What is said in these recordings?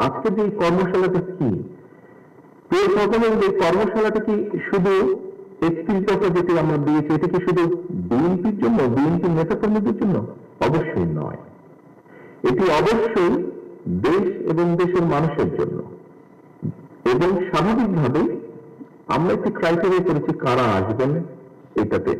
আজকে যে কর্মশালাটা কি, এই কর্মশালাটা কি শুধু 31 দফা যেটি আমরা দিয়েছি এটা কি শুধু বিএনপির জন্য, বিএনপির নেতাকর্মীদের জন্য? অবশ্যই নয়। এটি অবশ্যই দেশ এবং দেশের মানুষের জন্য। এবং স্বাভাবিকভাবে আমরা একটি ক্রাইটেরিয়া করেছি কারা আসবেন এটাতে।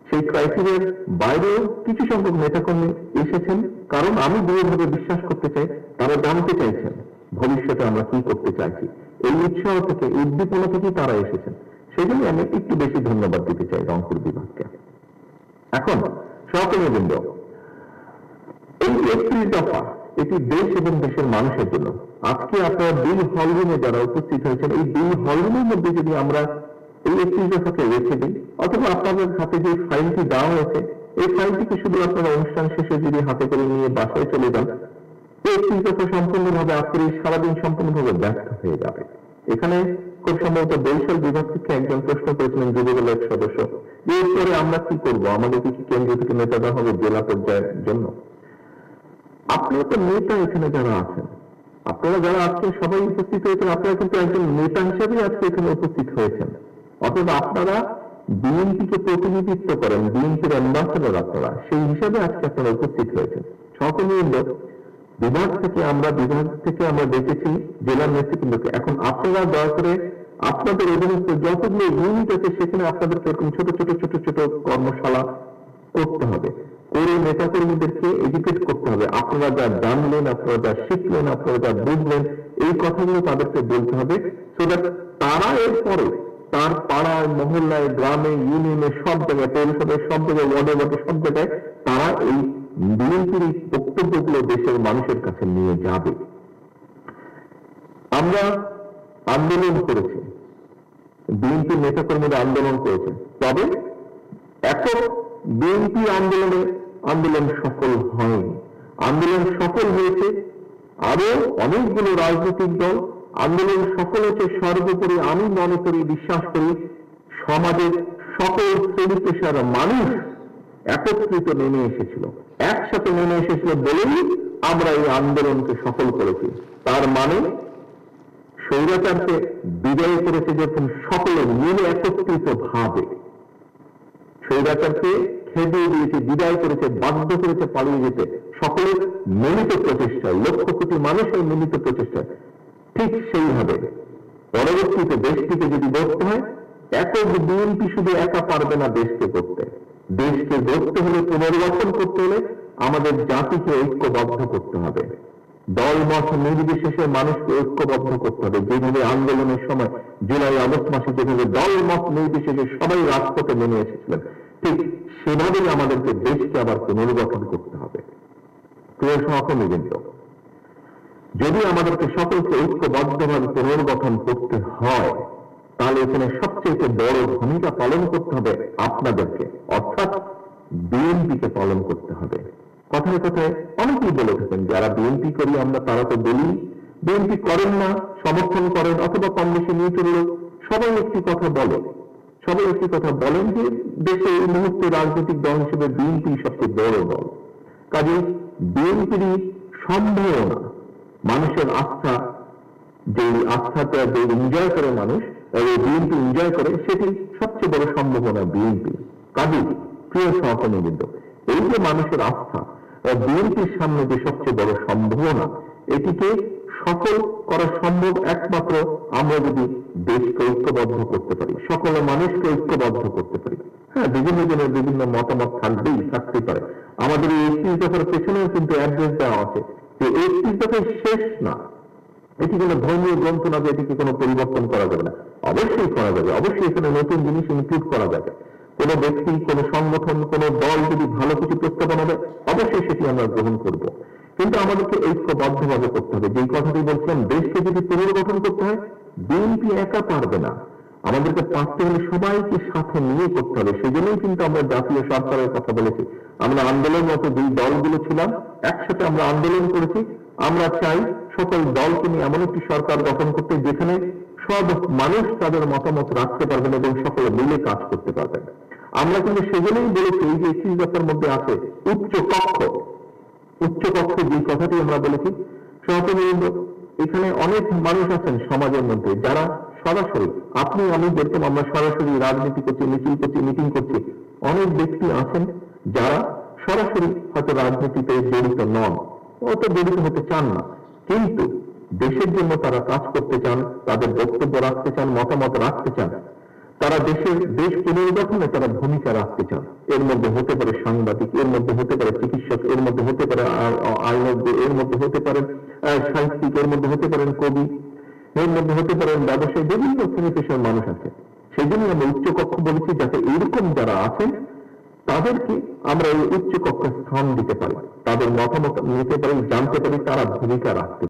সেই ক্রাইটেরিয়ার বাইরেও কিছু সংখ্যক নেতাকর্মী এসেছেন, কারণ আমি দৃঢ়ভাবে বিশ্বাস করতে চাই তারা জানতে চাইছেন ভবিষ্যতে আমরা কি করতে চাইছি। এই উৎসাহ থেকে, উদ্দীপনা থেকেই তারা এসেছেন। সেই জন্য আমি একটু বেশি ধন্যবাদ দিতে চাই রংপুর বিভাগকে। এখন সহকর্মীবৃন্দ, এই 31 দফা এটি দেশ এবং দেশের মানুষের জন্য। আজকে আপনারা 2 হলরুমে যারা উপস্থিত হয়েছেন, এই 2 হলরুমের মধ্যে যদি আমরা এই 31 দফাকে রেখে দিই, অথবা আপনাদের হাতে যে ফাইলটি দেওয়া হয়েছে এই ফাইলটিকে শুধু আপনারা অনুষ্ঠান শেষে যদি হাতে করে নিয়ে বাসায় চলে যান, এই 31 দফা সম্পূর্ণভাবে আজকের এই সারাদিন সম্পূর্ণভাবে ব্যর্থ হয়ে যাবে। এখানে খুব সম্ভবত বরিশাল বিভাগ থেকে একজন প্রশ্ন করেছিলেন যুবদলের এক সদস্য, এরপরে আমরা কি করব, আমাদেরকে কি কেন্দ্র থেকে নেতা দেওয়া হবে জেলা পর্যায়ের জন্য? আপনারা তো নেতা এখানে যারা আছেন, আপনারা যারা আজকে সবাই উপস্থিত হয়েছেন, আপনারা কিন্তু একজন নেতা হিসেবে আজকে এখানে উপস্থিত হয়েছেন। অথবা আপনারা বিএনপিকে প্রতিনিধিত্ব করেন, বিএনপির অ্যাম্বাসেডর আপনারা, সেই হিসাবে আজকে আপনারা উপস্থিত হয়েছেন। সকলবৃন্দ, বিভাগ থেকে আমরা দেখেছি জেলার নেতৃবৃন্দকে। এখন আপনারা দয়া করে আপনাদের অধীনস্থ যতগুলো ইউনিট আছে সেখানে আপনাদেরকে এরকম ছোট ছোট ছোট ছোট কর্মশালা করতে হবে, করে নেতাকর্মীদেরকে এডুকেট করতে হবে। আপনারা যা জানলেন, আপনারা যা শিখলেন, আপনারা যা বুঝলেন, এই কথাগুলো তাদেরকে বলতে হবে, সো দ্যাট তারা এরপরে তার পাড়ায়, মহল্লায়, গ্রামে, ইউনিয়নে, সব জায়গায়, পৌরসভায়, সব জায়গায়, ওয়ার্ডে ওয়ার্ডে, সব জায়গায় তারা এই বিএনপির বক্তব্যগুলো দেশের মানুষের কাছে নিয়ে যাবে। আমরা আন্দোলন করেছি, বিএনপির নেতাকর্মীরা আন্দোলন করেছে, তবে একক বিএনপি আন্দোলন সফল হয়নি। আন্দোলন সফল হয়েছে আরো অনেকগুলো রাজনৈতিক দল, আন্দোলন সফল হয়েছে সর্বোপরি আমি মনে করি, বিশ্বাস করি, সমাজের সকল শ্রেণী পেশার মানুষ একত্রিত নেমে এসেছিল, একসাথে নেমে এসেছিল বলেই আমরা এই আন্দোলনকে সফল করেছি। তার মানে স্বৈরাচারকে বিজয় করেছে যখন সকলে মিলে একত্রিত ভাবে, স্বৈরাচারকে খেদিয়ে দিয়েছে, বিদায় করেছে, বাধ্য করেছে পালিয়ে যেতে সকলের মিলিত প্রচেষ্টায়, লক্ষ কোটি মানুষের মিলিত প্রচেষ্টায়। ঠিক সেইভাবে পরবর্তীতে দেশটিকে যদি গড়তে হয়, একক বিএনপি শুধু একা পারবে না দেশকে করতে। দেশকে গড়তে হলে, পুনর্গঠন করতে হলে আমাদের জাতিকে ঐক্যবদ্ধ করতে হবে, দলমত নির্বিশেষে মানুষকে ঐক্যবদ্ধ করতে হবে। যেভাবে আন্দোলনের সময় জুলাই আগস্ট মাসে যেভাবে দলমত নির্বিশেষে সবাই রাজপথে নেমে এসেছিলেন, ঠিক সেভাবেই আমাদেরকে দেশকে আবার পুনর্গঠন করতে হবে। প্রিয় সহকর্মীবৃন্দ, যদি আমাদেরকে সকলকে ঐক্যবদ্ধভাবে পুনর্গঠন করতে হয়, তাহলে এখানে সবচেয়ে বড় ভূমিকা পালন করতে হবে আপনাদেরকে, অর্থাৎ বিএনপিকে পালন করতে হবে। কথায় কথায় অনেকেই বলে থাকেন যারা বিএনপি করি আমরা, তারা তো বলি বিএনপি করেন না, সমর্থন করেন, অথবা কম বেশি নিউট্রাল। সবাই একটি কথা বলেন যে দেশে এই মুহূর্তে রাজনৈতিক দল হিসেবে বিএনপি সবচেয়ে বড় দল। কাজে বিএনপির সম্ভাবনা, মানুষের আস্থা, যে আস্থাটা যে এনজয় করে মানুষ, বিএনপি এনজয় করে, সেটি সবচেয়ে বড় সম্ভাবনা বিএনপি। কাজে প্রিয় সহকর্মীবৃন্দ, এই যে মানুষের আস্থা, বিএনপির সামনে যে সবচেয়ে বড় সম্ভাবনা, এটিকে সফল করা সম্ভব একমাত্র আমরা যদি দেশকে ঐক্যবদ্ধ করতে পারি, সকল মানুষকে ঐক্যবদ্ধ করতে পারি। হ্যাঁ, বিভিন্ন জনের বিভিন্ন মতামত থাকতেই পারে। আমাদের এই 31 দফার পেছনেও কিন্তু অ্যাড্রেস দেওয়া আছে যে 31 দফায় শেষ না, এটি কোনো ধর্মীয় গ্রন্থ না যে এটিকে কোনো পরিবর্তন করা যাবে না। অবশ্যই করা যাবে, অবশ্যই এখানে নতুন জিনিস ইনক্লুড করা যাবে। কোন ব্যক্তি, কোন সংগঠন, কোন দল যদি ভালো কিছু প্রস্তাবনা দেয়, অবশ্যই সেটি আমরা গ্রহণ করব। কিন্তু আমাদেরকে ঐক্যবদ্ধভাবে করতে হবে। যেই কথাটি বলছিলাম, দেশকে যদি পুনর্গঠন করতে হয়, বিএনপি একা পারবে না, আমাদেরকে পারতে হলে সবাইকে সাথে নিয়ে করতে হবে। সেজন্যই কিন্তু আমরা জাতীয় সরকারের কথা বলেছি। আমরা আন্দোলনরত দুই দলগুলো ছিলাম, একসাথে আমরা আন্দোলন করেছি। আমরা চাই সকল দলকে নিয়ে এমন একটি সরকার গঠন করতে যেখানে সব মানুষ তাদের মতামত রাখতে পারবেন এবং সকলে মিলে কাজ করতে পারবেন। আমরা কিন্তু সেজন্যই বলেছি, এই যে 31 দফার মধ্যে আছে উচ্চ কক্ষ, যে কথাটি আমরা বলেছি, এখানে অনেক মানুষ আছেন সমাজের মধ্যে যারা সরাসরি, আপনি আমি যেরকম আমরা সরাসরি রাজনীতি করছি, মিছিল করছি, মিটিং করছি, অনেক ব্যক্তি আছেন যারা সরাসরি হয়তো রাজনীতিতে জড়িত নন, অত জড়িত হতে চান না, কিন্তু দেশের জন্য তারা কাজ করতে চান, তাদের বক্তব্য রাখতে চান, মতামত রাখতে চান, তারা দেশ পুনর্গঠনে তারা ভূমিকা রাখতে চান। এর মধ্যে হতে পারে সাংবাদিক, এর মধ্যে হতে পারে চিকিৎসক, এর মধ্যে হতে পারে আইনজ্ঞ, এর মধ্যে হতে পারেন সাহিত্যিক, এর মধ্যে হতে পারেন কবি, এর মধ্যে হতে পারেন ব্যবসায়ী, বিভিন্ন শ্রেণী পেশার মানুষ আছে। সেই জন্য আমরা উচ্চ কক্ষ বলেছি, যাতে এইরকম যারা আছেন তাদেরকে আমরা এই উচ্চ কক্ষে স্থান দিতে পারি, তাদের মতামত নিতে পারি, জানতে পারি, তারা ভূমিকা রাখতে